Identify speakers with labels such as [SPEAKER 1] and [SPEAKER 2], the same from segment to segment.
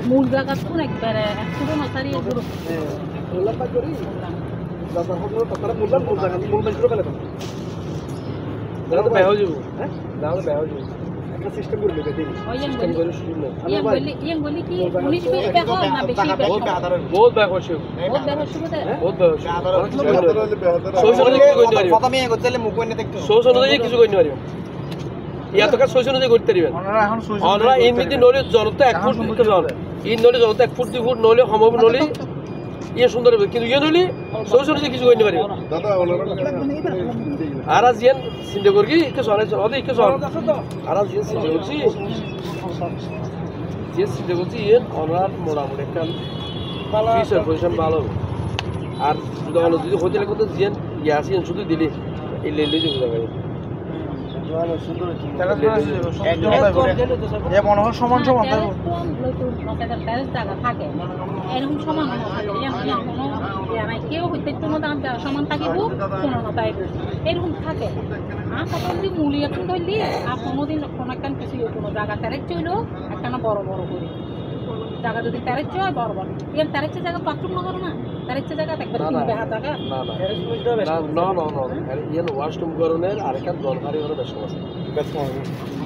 [SPEAKER 1] মূল জায়গা কোন একবারে একটু নসারি এগুলো
[SPEAKER 2] সিস্টেম করে দেবে দিন সিস্টেম করে শুরু না
[SPEAKER 1] ইয়ে বলি কি 19 20 টাকা না বেশি
[SPEAKER 2] বহুত ব্যাগ হচ্ছে
[SPEAKER 1] বহুত ব্যাগ হচ্ছে
[SPEAKER 2] বহুত ব্যাগ হচ্ছে
[SPEAKER 3] কথা মেয়ে করতে মুখ কইনে দেখতো
[SPEAKER 2] সোশন অনুযায়ী কিছু কইতে পারিবেন ইয়াত কাজ সোশন অনুযায়ী করতে পারিবেন আমরা এমনিতে নলে জনতা 1 ফুট দিতে হবে এই নলে জনতা 1 ফুট 2 ফুট নলে সম্ভব নলে ইয়ে সুন্দর হবে কিন্তু ইয়ে নলে সোশন অনুযায়ী কিছু কইতে পারিবেন দাদা আর আজিয়ান চিন্তা করি কে সরাই ওদের কে সর আর আজিয়ান চিন্তা করছি যে চিন্তা করছি এর অনার মোটামুটি একটা ফিউচার পজিশন ভালো আর যদি হোটেলে কত জিয়ান গ্যাস ইয়ান শুধু দিলে এই লেলে যে বুঝা গেল
[SPEAKER 3] সমান সমান
[SPEAKER 1] থাকে এরকম সমান কেউ হইতে কোনো দাম সমান থাকিব কোনো নতাইব এরকম থাকে আর তখন যদি মূলি এখন ধরলি আর কোনোদিন কোনো একটা কিছু কোনো জায়গা তেরেক চইল একটা না বড় বড় করে জায়গা যদি তেরেক হয় বড় বড় ইয়ার তেরেকছে জায়গা বাথরুম না করো না তেরেকছে জায়গা একবার তিন বেহা জায়গা
[SPEAKER 2] না ইয়ান ওয়াশরুম করনের আরেকটা দরকারি হলো বেশ আছে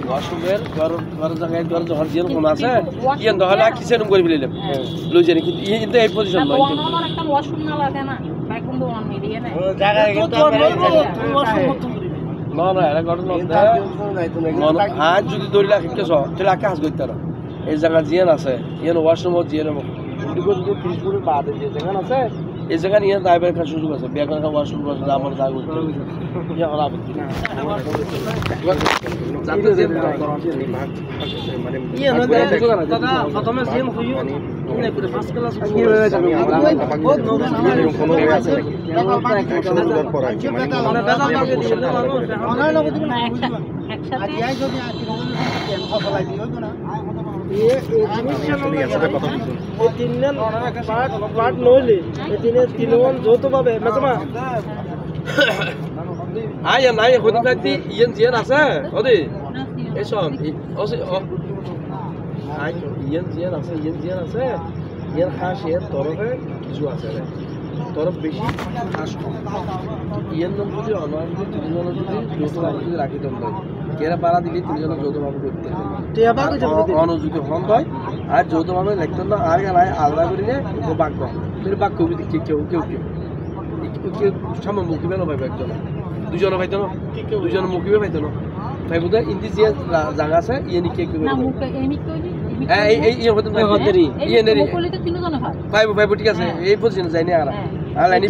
[SPEAKER 2] ওয়াশরুমের ঘর জায়গায় ঘর জহর জিন কোন আছে ইয়ান দহলা কিচেন করে ফেলিলাম লই জানি কিন্তু কিন্তু এই পজিশন নয়
[SPEAKER 1] কিন্তু আমার একটা ওয়াশরুম না লাগে না বাইকুম দো অন মিলিয়ে না
[SPEAKER 3] জায়গা কিন্তু
[SPEAKER 2] না এরা ঘটনা আজ যদি দৌড়িলা কেছ তাহলে কাজ করতে না এই জায়গা জিয়ান আছে ইয়ান ওয়াশরুম জিয়ান কিন্তু যদি 30 ফুট বাদে যে জায়গা আছে এই জায়গা নিয়ে দাইবার একটা সুযোগ আছে বেকার একটা ওয়াশরুম আছে আমার জায়গা করতে ইয়া হলা আপত্তি না জাতীয় যে মানে ইয়া না দাদা প্রথমে জিম হইও ইনে করে ফার্স্ট ক্লাস কি হয়ে যাবে বহুত নরম কোনো হয়ে আছে সুন্দর পড়া মানে বেজাল লাগে দিলে মানুষ আমার লগে দিন
[SPEAKER 1] একসাথে
[SPEAKER 3] আই যদি কথা লাগি হইতো না
[SPEAKER 2] তরফ বেশি ইয়ের নাম যদি অনার যদি তিনজন যদি যৌথভাবে যদি রাখি দেন কেরা পাড়া দিলে তিনজন যৌথভাবে করতে অনুযোগী হন হয় আর যৌথভাবে লিখতেন না আর গালায় আলাদা করে নিয়ে বাক্য তুমি বাক্য কেউ কেউ কেউ কেউ কেউ সামনে মুখিবে না পাইবে একজন দুজনে পাইতো না দুজনে মুখিবে পাইতো না তাই বোধ হয় ইন্দি যে জায়গা আছে ইয়ে নিকে কেউ ঠিক আছে এই পজিশনে যায়নি আর লাইনি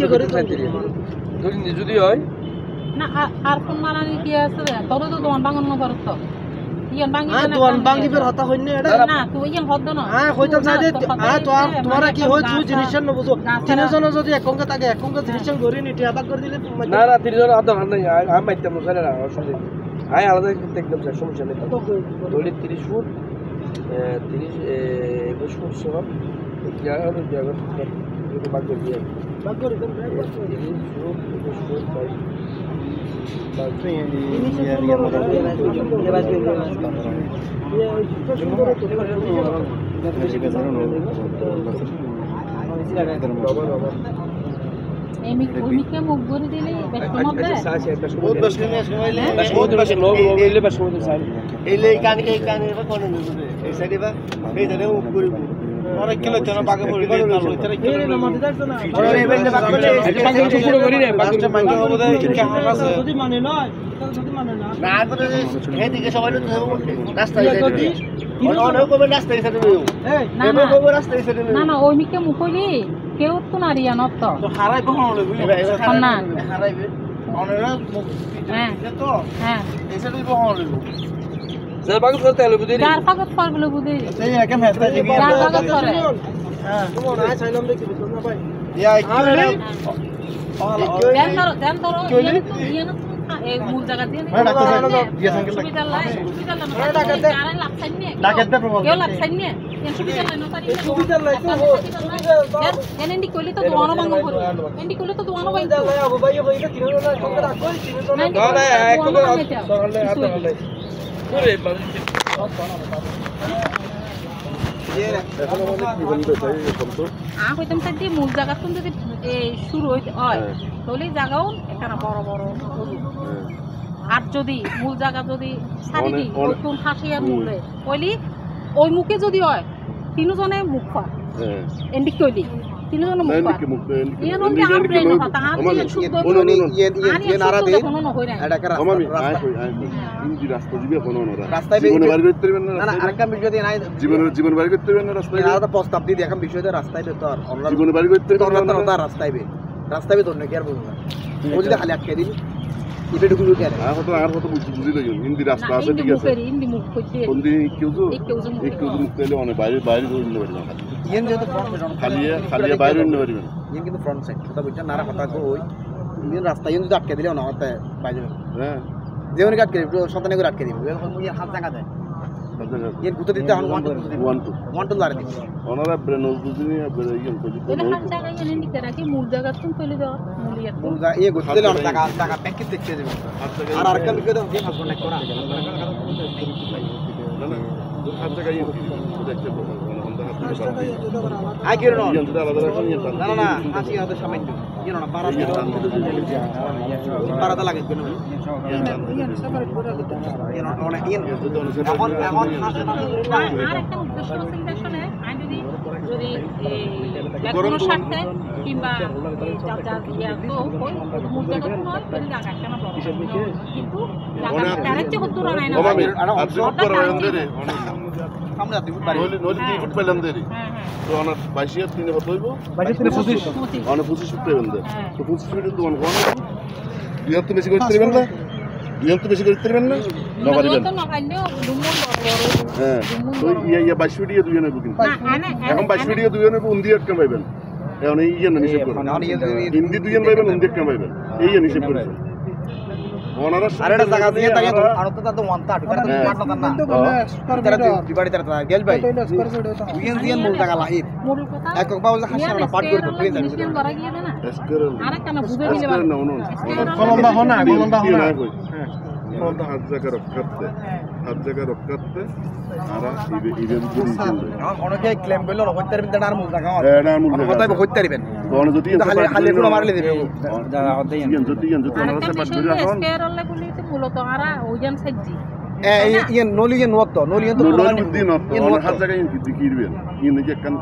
[SPEAKER 2] যদি হয়
[SPEAKER 1] না আর কোন মারানি কি আছে তবে তো দোয়ান বাঙন না পারত ইয়ান বাঙি
[SPEAKER 3] না দোয়ান বাঙি বের হতা হইনি এটা
[SPEAKER 1] না তুই ইয়ান হদ না
[SPEAKER 3] কইতাম না যে তোমারা কি হয় তুই জিনিসন ন বুঝো তিনজন যদি একঙ্কা থাকে একঙ্কা জিনিসন ধরে নি টিয়া বাগ করে দিলে
[SPEAKER 2] না তিনজন আদা নাই আমি মাইতাম না সারা অসুবিধা আই আলাদা একদম সমস্যা নেই দড়ি 30 ফুট 30 21 ফুট সহ জায়গা বাগ করে দিয়ে
[SPEAKER 3] বাগ করে দেন
[SPEAKER 1] এমিকে মুখ ভরে দিলে অনেক কিলো জন বাগে পড়ে দিয়ে তার ভিতরে কি না মাটি দেখছ না ওরে এবেলে বাগ করলে এটা পুরো করি না বাগটা মাইন্ড হবে কি হাল আছে যদি মানে নয় যদি মানে না না আর এদিকে সবাই তো রাস্তায় যাইতে অনেক কবে রাস্তায় যাইতে না না ওই মিকে মুখ কইলি কেউ তো নারিয়া নত তো
[SPEAKER 3] হারাইবো হলে
[SPEAKER 1] না
[SPEAKER 3] হারাইবে অনেরা
[SPEAKER 1] হ্যাঁ
[SPEAKER 3] তো হ্যাঁ এসে দিব হলে
[SPEAKER 2] যার বাগত করতে হলো বুঝি
[SPEAKER 1] যার বাগত করবলে বুঝি
[SPEAKER 3] সেই একা মেসটা দিবি
[SPEAKER 1] যার বাগত করে
[SPEAKER 3] হ্যাঁ তোমার আয় চাইলাম দেখি না ভাই ইয়া কি
[SPEAKER 1] দেন ধরো ইয়ে এই মূল জায়গা দিয়ে সুবিধা লাই সুবিধা না ডাকাত দে প্রবলেম কেউ লাভ চাই
[SPEAKER 3] সুবিধা লাইতো
[SPEAKER 4] এন্ডি কইলে তো দোয়ানো ভাঙ করে এন্ডি কইলে তো দোয়ানো ভাঙ
[SPEAKER 3] সুবিধা লাই আবু ভাই হইলে 3000 একঙ্গ রাখো 3000
[SPEAKER 2] না না এক করে সরলে হাতে হলে করে
[SPEAKER 4] হইতাম থাকি মূল জায়গা যদি শুরু হইতে হয় তাহলে জায়গাও একটা বড় বড় আর যদি মূল জায়গা যদি সারি দিই নতুন হাসিয়ার মূলে কইলি ওই মুখে যদি হয় তিনজনে মুখ পায় এন্ডি কইলি তিনজনে মুখ পায় ইয়ে নন যে আমরা ন কথা আমি শুদ্ধ ইয়ে নারা দে এটা করা
[SPEAKER 1] ইন্দি রাস্তা দিবে কোন না
[SPEAKER 2] রাস্তায়
[SPEAKER 1] জীবনে বাড়ি করতে পারবেন
[SPEAKER 2] না না আরেকটা বিষয় দিয়ে নাই
[SPEAKER 1] জীবন বাড়ি করতে পারবেন না রাস্তায়
[SPEAKER 2] আলাদা প্রস্তাব দিয়ে এখন বিষয়টা রাস্তায় তো আর
[SPEAKER 1] জীবনে বাড়ি করতে পারবেন
[SPEAKER 2] না রাস্তায় ধন্য কি আর বলবো ও যদি খালি আটকে দিন ইবে ঢুকুলো কেন
[SPEAKER 1] আর কত বুঝি লই ইন্দি রাস্তা আছে ঠিক আছে
[SPEAKER 4] ইন্দি মুখ কইতে
[SPEAKER 1] কোনদি কেউ মুখ পেলে অনেক বাইরে বাইরে ধরে পারবেন
[SPEAKER 2] ইয়েন যেহেতু ফ্রন্ট
[SPEAKER 1] খালি বাইরে নিতে পারবেন
[SPEAKER 2] ইয়েন কিন্তু ফ্রন্ট সাইড কথা বুঝছেন নারা কথা কই ইয়েন রাস্তা ইয়েন যদি আটকে দিলে না হতে বাইরে
[SPEAKER 1] হ্যাঁ
[SPEAKER 2] যেমন আটকে দিবে সন্তানে করে আটকে দিবে ইয়েন হাত জায়গা দেয় ইয়েন গুতো দিতে হন 1 2 লারে দিবে
[SPEAKER 1] ওনারা নজরুদ্দিনী ইয়েন কই
[SPEAKER 4] এটা হাত জায়গা এন্ডি করা কি মূল জায়গা তুমি কইলে দাও
[SPEAKER 2] মূল জায়গা ইয়ে গুতো দিলে টাকা প্যাকেট দেখতে দেবে আর আরেকটা বিষয় দাও যে হাত কনেক্ট করা
[SPEAKER 1] না না হাত জায়গা ইয়ে দেখতে
[SPEAKER 2] আই কেন
[SPEAKER 1] না
[SPEAKER 2] না না হাসি হাতে সামান্য ইয়ে না পারাটা লাগে কেন এখন
[SPEAKER 4] আর একটা উদ্দেশ্য আছে আসলে আমি যদি কোনো স্বার্থে কিংবা তো মূল জায়গা নয় তাহলে জায়গা একটা না বড় কিন্তু জায়গা ডাইরেক্ট হতো না
[SPEAKER 2] আমরা দিব পারি
[SPEAKER 1] নলি 3 ফুট পেলাম দেরি তো অনার 22 3 কত হইবো 22 অনার 25 ফুট পেলাম দে তো 25 ফুট তো অন কোন দুই তো বেশি করতে পারবেন না দুই তো বেশি করতে পারবেন না না পারবেন
[SPEAKER 4] তো না কাইন্ডে দুমন বড়
[SPEAKER 1] হ্যাঁ তো ইয়া 22 ফুট দুই নেব কিন্তু এখন 22 ফুট দুই নেব উন্দি একটা পাইবেন এখন এই ইয়া নিষেধ করুন হিন্দি দুই পাইবেন উন্দি একটা পাইবেন এই নিষেধ করুন ওনারা
[SPEAKER 2] আরেটা জায়গা দিয়ে তাকে আর তো তো ওয়ান্টা আটকারে তো পাট না না তারা দিবাড়ি তারা গেল ভাই উইন দিয়ে মূল জায়গা লাহিত
[SPEAKER 4] মূল কথা
[SPEAKER 2] এক বাবু যা হাসি না পাট করে তো প্লিজ
[SPEAKER 4] মিশন করা গিয়ে না
[SPEAKER 1] এসকেরল
[SPEAKER 4] আরেকটা না বুঝে নিলে
[SPEAKER 1] এসকেরল না উনো
[SPEAKER 3] কলম্বা হনা
[SPEAKER 1] হ্যাঁ কোনটা হাত জায়গা রক্ষাতে আরা ইভেন
[SPEAKER 2] অনেকে ক্লেম করলো হইতে পারবেন তার মূল জায়গা
[SPEAKER 1] এটা মূল জায়গা
[SPEAKER 2] কথা হইতে পারবেন
[SPEAKER 1] কোন যদি
[SPEAKER 2] খালি পুরো মারলে দিবে
[SPEAKER 1] জায়গা হতে যদি ওনারা সে বাদ করে রাখুন
[SPEAKER 4] এসকেরল বলি তো মূলত আরা ওইজন সাইজি
[SPEAKER 2] ইয়েন নলিয়েন ওয়াক্ত নলিয়েন তো
[SPEAKER 1] দিন ওনার হাত জায়গা কি দিবেন ইন যে কান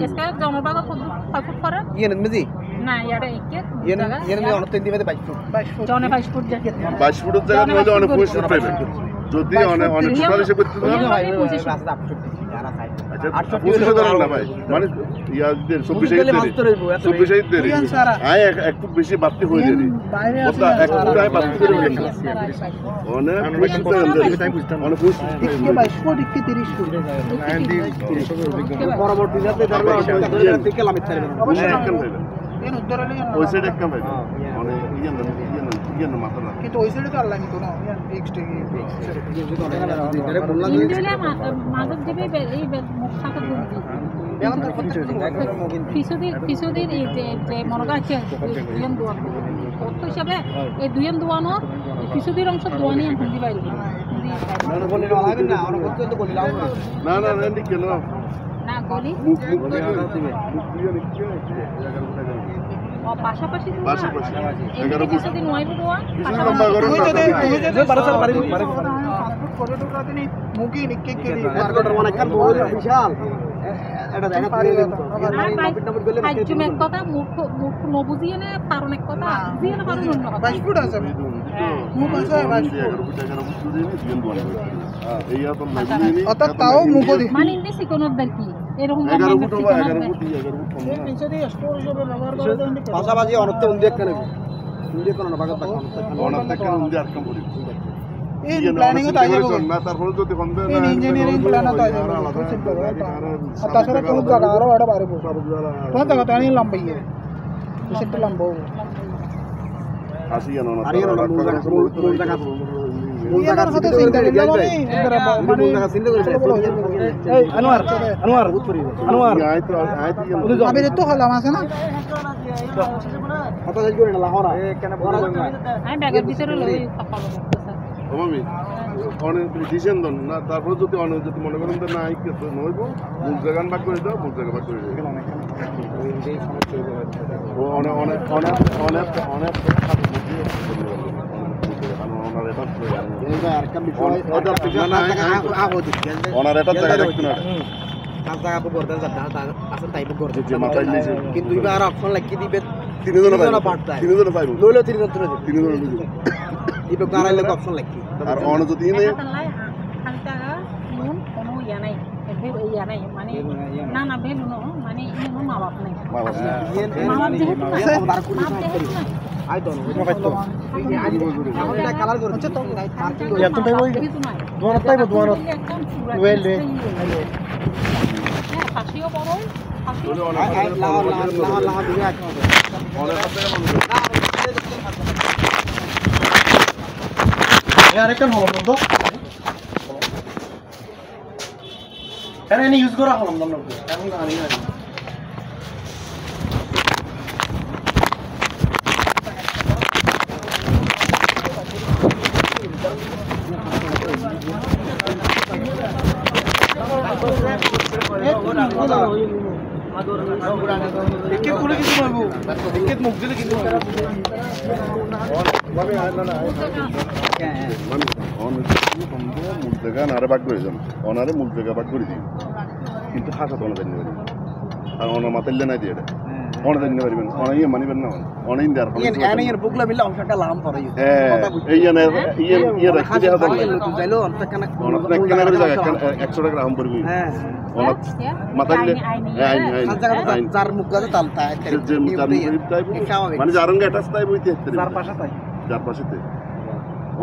[SPEAKER 4] এসকের জনবাগ ফুট করে
[SPEAKER 2] ইয়েন মেজি
[SPEAKER 4] না ইয়ারে একে
[SPEAKER 2] ইয়েন মে অনতে দিবে 22 ফুট
[SPEAKER 4] জনে 22 ফুট যায়
[SPEAKER 1] 22 ফুটের জায়গা নইলে অনেক 25 ফুট পাইবেন যদি অনেক টোটাল হিসেবে করতে
[SPEAKER 2] রাস্তা
[SPEAKER 1] 800 ধরেন না ভাই মানে ইয়াদের 24 দেরি আয় এক ফুট বেশি বাড়তি হয়ে যাবে কথা এক ফুট আয় বাড়তি করে গেল অনেক বেশি তো অনেক
[SPEAKER 3] 22 ফুট 30 ফুট
[SPEAKER 2] পরবর্তী যাতে ধরো থেকে লামিত পারবেন
[SPEAKER 1] ওই সাইড এক কাম ভাই মানে ইয়ে না মাথা না
[SPEAKER 3] কিন্তু ওই সাইডে তো আল্লাহ নিতো না ফিক্সড
[SPEAKER 4] ইন্ডিয়ালে মাদক দেবে এই মুখ থাকে ফিসুদির এই যে মনগা আছে দুইজন দোয়ান কত হিসাবে এই দুইজন দোয়ানো ফিসুদির অংশ দোয়ানি হিন্দি বাইরে
[SPEAKER 1] না না না কেন
[SPEAKER 4] না গলি পাশাপাশি কিছুদিন নয় দোয়া
[SPEAKER 3] মুখি নিকে
[SPEAKER 2] বিশাল
[SPEAKER 4] কথা মুখ নবুঝিয়ে না পারো এক কথা বুঝিয়ে না পারো অন্য কথা
[SPEAKER 3] 22 ফুট আছে মুখ আছে 22 ফুট অর্থাৎ তাও মুখ
[SPEAKER 4] মানে ইন্দি সিকোনোর দর কি এরকম
[SPEAKER 1] 11 ফুট হবে 11 ফুট
[SPEAKER 2] পাশাপাশি অনত্য উন্দি একটা নেব উন্দি কোন না ভাগত
[SPEAKER 1] অনত্য একটা উন্দি আর কাম করি
[SPEAKER 3] এই প্ল্যানিং তো আইবে
[SPEAKER 1] না তারপরে যদি বন্ধ
[SPEAKER 3] এই ইঞ্জিনিয়ারিং প্ল্যান তো আইবে তাছাড়া কোন জায়গা আরো এটা বাইরে কোন জায়গা টানি লম্বাই সেটা লম্বা
[SPEAKER 1] আসি না
[SPEAKER 2] আর মূল জায়গা মূল জায়গা চিন্তা করে রিয়াজ ভাই মানে মূল জায়গা চিন্তা করে এই আনোয়ার আনোয়ার আনোয়ার
[SPEAKER 3] আমি তো হলাম আছে না
[SPEAKER 2] কথা যাই করে না লাহোরা কেন বড় না
[SPEAKER 4] আমি ব্যাগের ভিতরে লই পাপালো
[SPEAKER 5] আমি অনেক ডিসিশন দেন না তারপর যদি অনেক যদি মনে করেন যে না এই কিছু নইব মূল জায়গা ভাগ করে দাও মূল জায়গা ভাগ করে দাও অনেক অনেক অনেক অনেক অনেক ওনার এটা জায়গা দেখতে না
[SPEAKER 2] কিন্তু এবার অপশন লাগিয়ে দিবে
[SPEAKER 5] তিনজনে পাইব
[SPEAKER 2] লইলো তিনজন দিবে গারাইলে অপশন লাগিয়ে
[SPEAKER 5] আর অন যদি নেই
[SPEAKER 4] কোনো ইয়া নাই ইয়া নাই মানে না না বেলু নো মানে ইনো মা বাপ নাই মা যেহেতু
[SPEAKER 2] আই ডোন্ট নো এটা কালার করে তো পার্কিং করে
[SPEAKER 3] এত টাইম হই দোয়ার টাইম দোয়ার ওয়েল
[SPEAKER 4] ফাঁসিও বড়
[SPEAKER 3] আরেকটা হলো তো এনে ইউজ করা হলো আমরা এখন আনি না একে কোলে কিছু বলবো একে মুখ দিলে কিন্তু
[SPEAKER 5] মূল জায়গা আরে ভাগ করে যান অনারে মূল জায়গা ভাগ করে দিই কিন্তু খাসা তো অনেক আর অনার মাতাইলে নাই দিয়ে এটা অনেক দিন পারবেন অনেক মানিবেন না অনেক দেওয়ার
[SPEAKER 2] এর বুকলা মিলে অংশটা লাম পড়ে
[SPEAKER 5] এই জানে ইয়ে রাখতে দেওয়া তো
[SPEAKER 2] যাইলো অনেক কানা
[SPEAKER 5] অনেক কানা করে জায়গা 100 টাকা রাম পড়বি
[SPEAKER 2] হ্যাঁ
[SPEAKER 5] অনেক মাতাইলে আইন
[SPEAKER 2] যার মুখ গাছে তালতা
[SPEAKER 5] মানে জারঙ্গা এটা তাই বইতে
[SPEAKER 2] যার পাশে তাই
[SPEAKER 5] যার পাশেতে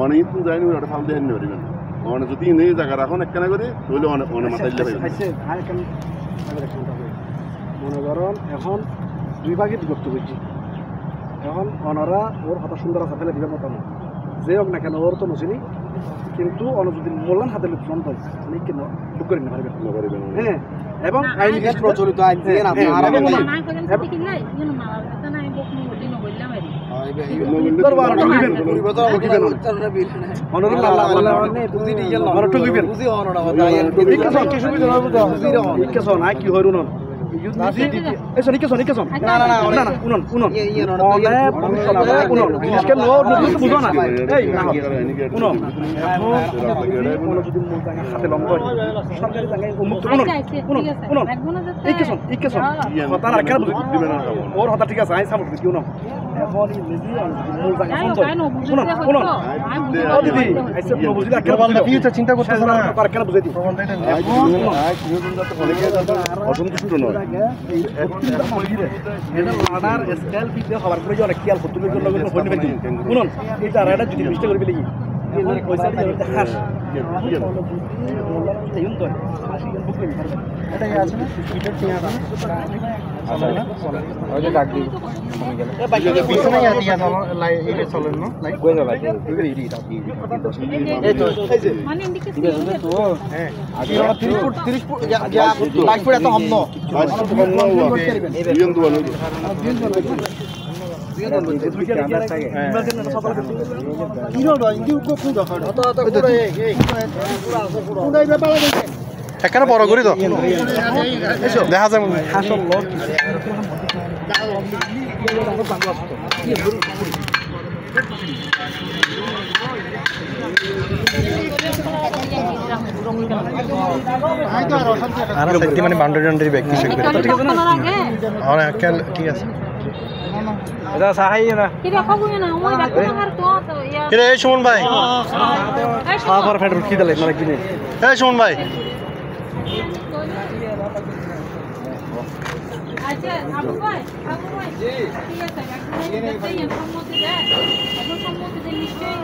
[SPEAKER 5] অনেক তো যাইনি ওটা ফাল দিয়ে আনতে পারবেন অনেক যদি নেই জায়গা রাখুন একখানা করে তাহলে অনেক অনেক মাতাইলে পাইবেন
[SPEAKER 2] মনে করেন এখন দুই ভাগে বিভক্ত করছি এখন অনরা ওর হতা সুন্দর আছে ফেলে দিবে মতো না যে হোক না কেন ওর তো নছিনি কিন্তু অন যদি মোল্লান হাতে লোকজন হয় উনি কেন বুক করে না পারবেন হ্যাঁ এবং আইন প্রচলিত আইন দিয়ে না আর কি হয় ওর হতা ঠিক আছে কেউ না চিন্তা করতেছে না বুঝাই দিই
[SPEAKER 5] অসন্তুষ্ট নয়
[SPEAKER 2] লাডার স্কেল ভিডিও খবর করে অনেক খেয়াল করতে শুনুন এই তারাটা যদি মিস্টেক করে ফেলি পয়সা হাস এটাই আছে না ভিডিও ঠিক আছে ওই ডাক দিই কমে গেল এ বাইকে পিছনে আছি যা লাই এটা চলেন না লাইক কই না লাগে এগুলো ইডি দাও এই তো এই যে মানে ইন্ডিকেটর তো হ্যাঁ আগে 30 ফুট যা লাইক ফুট এত হম না
[SPEAKER 5] বিয়ন দুয়ানো
[SPEAKER 3] এখানে বড় করি তো দেখা যায় মানে বাউন্ডারি ব্যক্তি ঠিক আছে
[SPEAKER 2] এটা সাহাই না
[SPEAKER 3] এই সুমন ভাই
[SPEAKER 2] সাফার ফেড রুকি দিলে মানে কিনে
[SPEAKER 3] এই সুমন ভাই
[SPEAKER 4] আচ্ছা আপু ভাই জি ঠিক আছে একদম সম্মতি দেন এখন সম্মতি দেন নিশ্চয়ই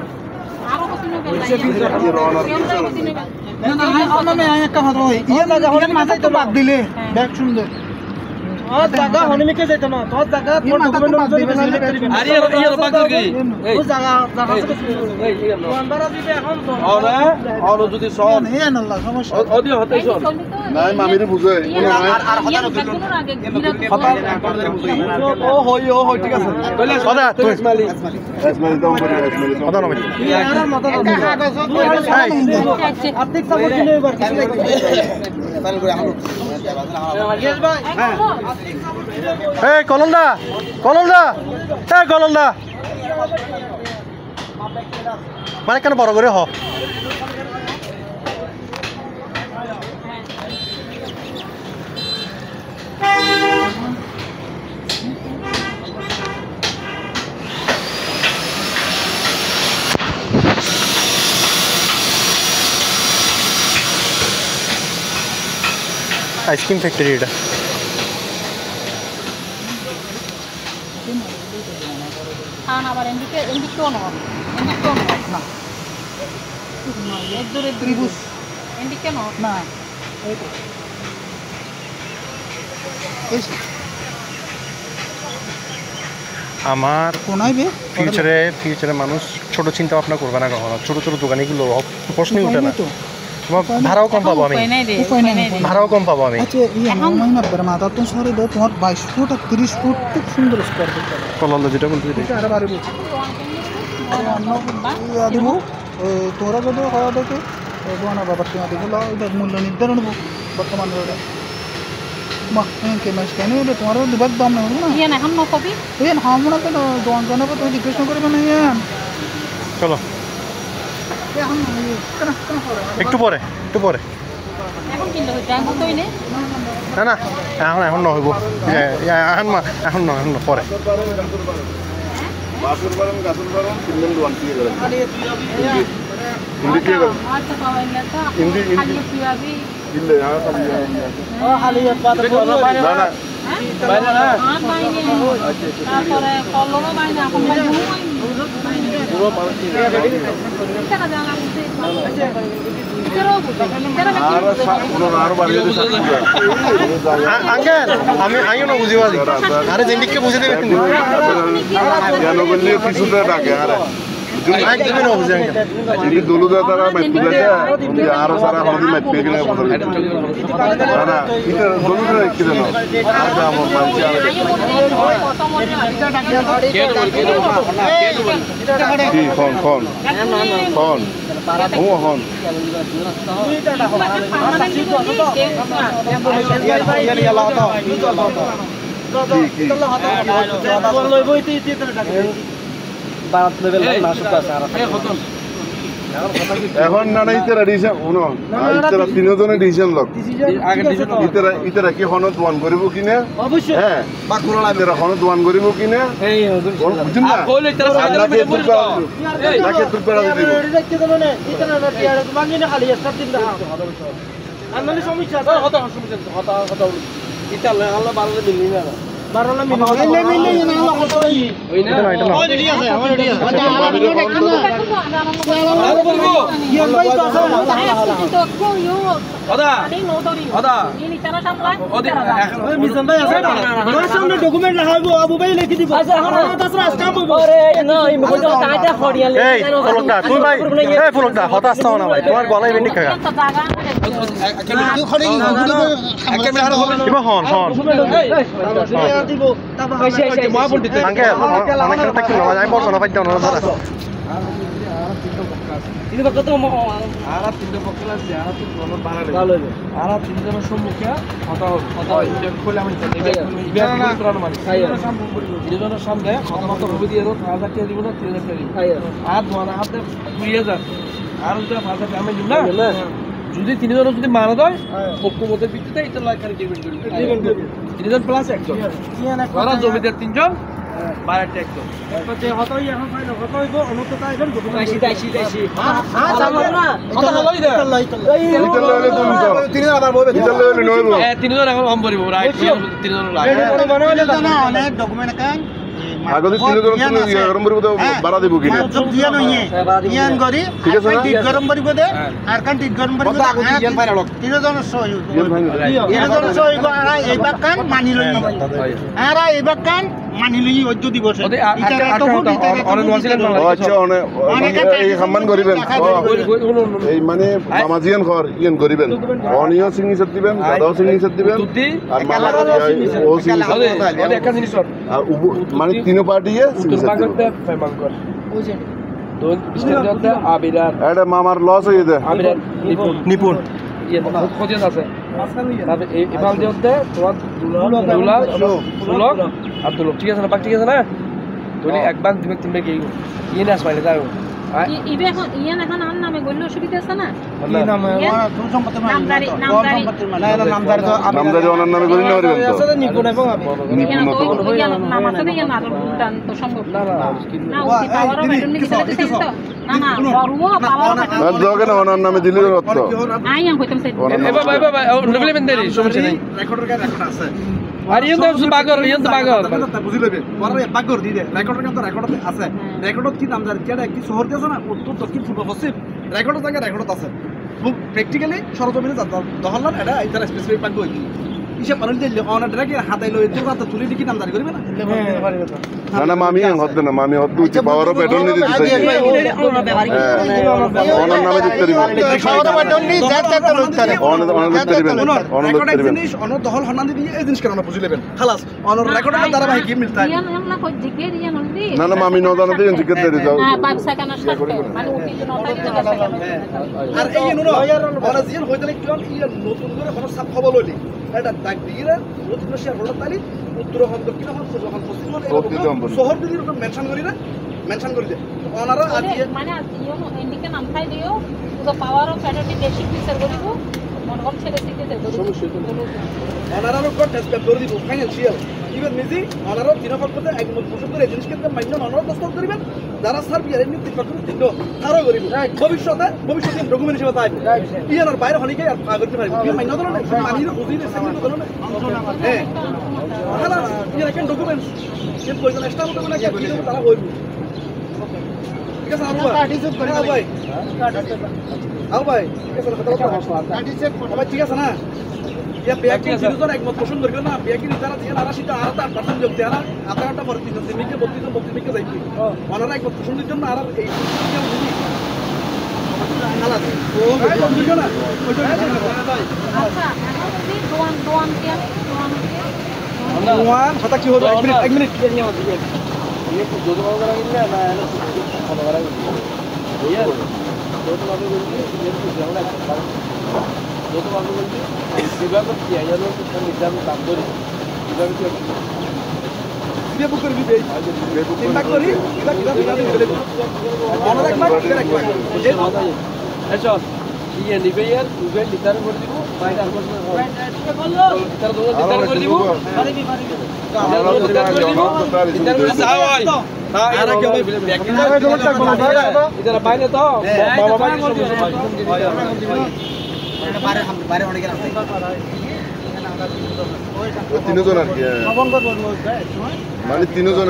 [SPEAKER 4] আরো কত নেবেন না না অন্য মে একটা কথা হয় ইয়ে লাগা হলে মাথায় তো বাদ দিলে দেখ সুন্দর
[SPEAKER 3] জায়গা হনিমিকে যাইতো না তোর জায়গা তোর ডকুমেন্ট অনুযায়ী সিলেক্ট করবি
[SPEAKER 2] আরে ইয়া বাকি কি
[SPEAKER 3] ও জায়গা জায়গা কোনবার দিবে এখন তো
[SPEAKER 2] আর যদি সব
[SPEAKER 3] হে আল্লাহ সমস্যা
[SPEAKER 2] অডিও হতে সব
[SPEAKER 5] নাই মামিরে বুঝে
[SPEAKER 2] ও হই ঠিক আছে কইলে
[SPEAKER 1] কথা তুই
[SPEAKER 5] এসমাইল দাম করে এসমাইল
[SPEAKER 1] কথা নয়
[SPEAKER 3] আর্থিক সাপোর্ট দিলে এবার কিছু লাগবে
[SPEAKER 1] এই কলমদা এই কলমদা মানে কেন বড় করে হ আইসক্রিম ফ্যাক্টরি এটা
[SPEAKER 4] আবার এদিকে না দূরে ত্রিভুজ এদিকে না
[SPEAKER 1] আমার ফিউচারে মানুষ ছোট চিন্তা ভাবনা করবে না কখনো ছোট ছোট দোকানিগুলো প্রশ্নই উঠে না ভাড়াও কম পাবো আমি
[SPEAKER 3] তোমার 22 ফুট আর 30 ফুট খুব সুন্দর স্কোয়ার ফিট
[SPEAKER 1] কলমদা যেটা বলতে
[SPEAKER 3] দিব তোরা যদি হওয়া দেখে দোয়ানা বাবার তোমার দিগুলো ওইটা মূল্য নির্ধারণ হবো বর্তমান রোডে তোমার দিবার দাম নেব না আমরা তো দোয়ান জানাবো তুমি রিকোয়েস্ট করবে না
[SPEAKER 1] চলো একটু পরে না না এখন নহব এখন পরে
[SPEAKER 5] বাসুর বারণ গাছুর বারণ তিনজন দোয়ান দিয়ে গেলেন হিন্দি দিয়ে গেলেন হিন্দি দিলে না না
[SPEAKER 4] তারপরে কলমও বাইনা এখন
[SPEAKER 1] আঙ্কেল আমিও না বুঝি আরে জিন্দিকে বুঝে দেবেন
[SPEAKER 5] কেন বললে কিছুতে ডাকে আরে
[SPEAKER 1] একদমই না বুঝে আঙ্কেল
[SPEAKER 5] যদি দলুদা তারা মেট্টু দেয় আরো সারা হলদি মেট্টু কিনে বদল না না এটা দলুদা কি দেন আর আমার মানছি আর কি কোন ও হন এখন না না ইতারা ডিসিশন শুনো ইতারা তিনজনে ডিসিশন লক ইতারা কি হন দোয়ান করিব কিনে
[SPEAKER 3] অবশ্যই
[SPEAKER 5] হ্যাঁ বাকুরা ইতারা হন দোয়ান করিব কিনে
[SPEAKER 2] এই
[SPEAKER 5] বুঝুন না
[SPEAKER 2] কইলে ইতারা
[SPEAKER 5] নাকে তুপরা দিব
[SPEAKER 3] দেখতে দেব না ইতারা না টিয়ার মাঙ্গিনে খালি সব দিন দেখা আমনে সমস্যা
[SPEAKER 2] কথা ইতা আল্লাহ বারলে দিলি না
[SPEAKER 3] বারলা মিলে না কথা হই
[SPEAKER 2] ওই না
[SPEAKER 3] ওই রেডি আছে আমার রেডি আছে মিজান ভাই আছে তোর সামনে ডকুমেন্ট লাগাবো আবু ভাই লিখে দিব আচ্ছা তাছাড়া স্টাম্প হইব আরে না এই মজা তাইটা খড়িয়া লে
[SPEAKER 1] এই ফুলকটা তুই ভাই এই ফুলকটা হতাশ হও না ভাই তোমার গলায় বেন্ডি খাগা কিবা হন
[SPEAKER 3] দিব তারপর
[SPEAKER 1] আঙ্কেল অনেক টাকা নয় আমি বলছো না ভাই দাও না ধরা
[SPEAKER 2] ini bakal tuh mau arah pindah pokoknya sih arah tuh kalau barang arah pindah semua ya atau yang kuliah mencari biar kita terlalu manis ini tuh sama deh atau lebih dia tuh ada kayak di mana tidak kayak mana ada kuliah dah arah tuh ada kami juga যদি তিনজন যদি মারা দেয় পক্ষমতের ভিত্তিতে এটা liker depend করবে তিনজন plus একজন ওরা জমিদার তিনজন বাইরে একজন যে হতই এখন ফাইল হতইব অনুততা এখন ডকুমেন্ট আইছি যাবো না কথা লই দে তিনজন আবার বলবে তিনজন এখন কম করিব রাইট তিনজন রাইট মনে হইলে না অনেক ডকুমেন্ট কান
[SPEAKER 5] আগতে তিনজন গরম পরিব তো বাড়া দিব কিনা
[SPEAKER 1] সব দিয়া নইয়ে ইয়ান গরি
[SPEAKER 5] ঠিক আছে না?
[SPEAKER 1] টিট গরম পরিব দে আর কান টিট গরম পরিব তিনজন সই তিনজন সই গো আর এই বাকান মানি লই আর এই বাকান মানি লই অজ্জ দিবস
[SPEAKER 5] আচ্ছা এই সম্মান করিবেন এই মানে মামাজিয়ান ঘর ইয়ান করিবেন অনিও সিগনেচার দিবেন দাদাও সিগনেচার দিবেন আর মামা ও সিগনেচার
[SPEAKER 2] একটা জিনিস
[SPEAKER 5] আর মানে তিনো পার্টি সিগনেচার এটা মামার লস হয়ে যায়
[SPEAKER 2] নিপুণ খোঁজেস আছে এবার দিয়ে তোমার দুলক আর দুলক ঠিক আছে না ঠিক আছে না তুমি এক ভাগ দিবে তিন ভাগ ইয়ে না আসবে যাও
[SPEAKER 4] ইয়ান এখন আর নামে গল্য অসুবিধা আছে না
[SPEAKER 1] কি নাম
[SPEAKER 4] নামদারি
[SPEAKER 5] নামদারি ওনার নামে করি না পারবেন তো
[SPEAKER 1] নিপুণ এবং
[SPEAKER 4] নাম আছে ইয়ান আর উল্টান তো সম্ভব না না ওই পাওয়ারও বেটন নি কিছু তো না বড়ুও পাওয়ারও বেটন
[SPEAKER 5] আর যোগে না ওনার নামে দিলে রত্ত
[SPEAKER 4] আইয়াম কইতাম সে
[SPEAKER 2] বাবা নবলে বেন্দারি সমস্যা নাই
[SPEAKER 1] রেকর্ডের কাছে রেকর্ড আছে
[SPEAKER 2] আর ইয়ন তো বাগর
[SPEAKER 1] বুঝি লবে পরে বাগর দি দে রেকর্ডের কাছে রেকর্ড আছে রেকর্ডত কি নাম জানি কেডা কি শহর দিছে না উত্তর দক্ষিণ পূর্ব পশ্চিম রেকর্ডত জায়গা রেকর্ডত আছে প্র্যাকটিক্যালি সরজমিনে দহল্লার এটা ইতার স্পেসিফিক বাগ হই ইসে পারল দিলে অনার ড্রাগে হাতাই লই তো কথা তুলি দিকি নাম জানি করবে না
[SPEAKER 5] না না মামি হদ্দ না মামি হদ্দ উঠি পাওয়ারও পেট্রোল নিতে দিতে ওনার নামে দিতে দিব
[SPEAKER 1] পাওয়ারও পেট্রোল নি যাতে তো লইতারে
[SPEAKER 5] ওনার দিতে দিবেন
[SPEAKER 1] রেকর্ড জিনিস অন দহল হনানি দিয়ে এই জিনিস কেন বুঝি লেবেন খালাস অন রেকর্ডের দ্বারা ভাই কি মিলতা
[SPEAKER 4] ইয়ান না কই জিকে ইয়ান হলদি
[SPEAKER 5] না না মামি ন জানা দিন টিকেট দিয়ে দাও
[SPEAKER 4] হ্যাঁ 5 সেকেন্ড সাথে মানে উঠি যে 9 সেকেন্ড
[SPEAKER 1] আর এই নুনো ওরা জিন হইতালে কিয়ন ইয়া নতুন করে কোন সাপ খবর লইলি এটা দাগ দিয়ে নতুন শেয়ার হলো তালি উত্তর হন দক্ষিণ হন পূর্ব হন পশ্চিম হন শহর দিদি মেনশন করি না মেনশন করে দে ওনারা আজ
[SPEAKER 4] মানে ইয়ন ইন্ডিকে নাম খাই দিও তো পাওয়ার অফ ফ্যাটালিটি বেশি ফিচার করিব মন কম ছেলে শিখতে দেব
[SPEAKER 1] ওনারা উপর টেস্ট করে দিব ফাইনান্সিয়াল ইভেন মিজি ওনারা দিনফল করতে একমত পোষণ করে জিনিস ক্ষেত্রে মান্য ওনারা দস্তক করিবেন যারা স্যার বিয়ার এমনি তিন পাক তিন তারও করিব ভবিষ্যতে ডকুমেন্ট হিসেবে তাই ইয়ার বাইরে হলিকে আর করতে পারিব কি মান্য ধরো না মানির বুঝি না সেকেন্ড ধরো না হ্যাঁ না ইয়ার কেন ডকুমেন্ট সে কইজন এক্সট্রা মতো না কি তারা হইব ঠিক আছে আও ভাই ঠিক আছে কথা ঠিক আছে না या ব্যাকি দুজন একমত পোষণ করবে না ব্যাকি তারা দিয়ে আর সেটা আর 8% যোগ দেয়া না আধা ঘন্টা পরে 3 মিনিটে 32 মিনিটে যাইছি ওনারা একমত পোষণের জন্য আর এই খালাস ও বুঝো না
[SPEAKER 4] আচ্ছা এখন যদি দোয়ান কে
[SPEAKER 1] ওয়ান কথা কি হবে 1 মিনিট
[SPEAKER 2] ये जो तो वाला ना ना वाला वाला ये जो तो वाला ये तो जावला जो तो वाला विभाग किया या लोग निजाम काम करी विभाग किया ये बुक कर भी दे चिंता करी विभाग অনেক একবার যে আচ্ছা ये निवेयर उबे लिटार कर দিব বাইরে আর করতে লিটার দো লিটার করে দিব পারিবি লিটার করে যাও ভাই আর কি হবে ব্যাকিং ইদারা বাইরে তো বাবা বাইরে বাইরে অনেক গেল
[SPEAKER 5] তিনজন আর কি মানে তিনজন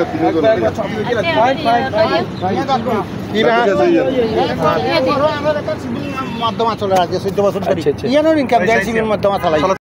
[SPEAKER 1] মাধ্যমা চলে আছে 14 বছর ধরে ইয়ানোর ইনকাম দেয় সিভিল মাধ্যমা চালাই